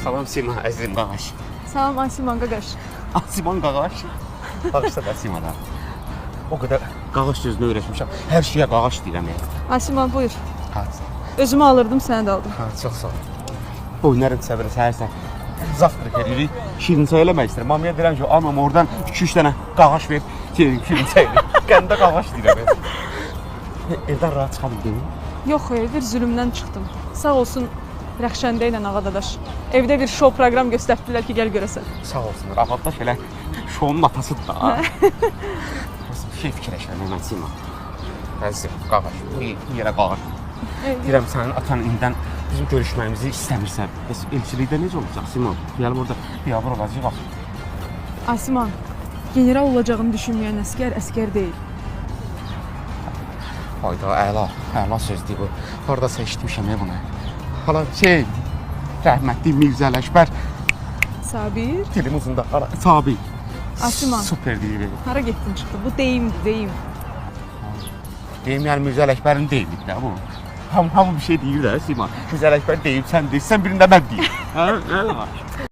Salam Sima, əzizim qaqaş. Salam Asiman qaqaş. Asiman qaqaş. Bağışla da Simana. O qədər qaqaş sözünü öyrəşmişəm. Hər şeyə qaqaş deyirəm ya. Asiman buyur. Ha, Özümü alırdım, səni də aldım. çox sağ ol. Oynarım səbirə səhərsən. Zavtrak edirik. Şirin çay eləmək istəyirəm. Mamaya deyirəm ki, almam oradan 2-3 dənə qaqaş ver. Şirin çay elə. Qəndə qaqaş deyirəm. Evdən rahat çıxa bildin? Yox, bir zülümdən çıxdım. Sağ olsun Rəxşəndə ilə Ağadadaş. Evdə bir şou proqram göstərdilər ki, gəl görəsən. Sağ olsunlar. Ağadadaş elə şounun atasıdır da. Şey fikirləşirəm mən Sima. Əzizim, qaqaş. Bu yerə qaqaş. Deyirəm sənin atan indidən bizim görüşməyimizi istəmirsən. Bəs elçilikdə necə olacaq Sima? Deyəlim orada biabır olacaq. Asiman, general olacağını düşünməyən əskər deyil. Hayda, əla sözdür bu. Haradasa eşitmişəm ya bunu. Hala rəhmətli Mirzə Ələkbər. Sabir. Dilim uzunda. Sabir. Asiman. Super deyir. Hara getdin çıxdı? Bu deyimdir, deyim. Deyim yəni Mirzə Ələkbərin deyimdir də bu. Hamı bir şey deyir də Sima. Mirzə Ələkbər deyim, sən deyirsən, birində mən deyim. Hə?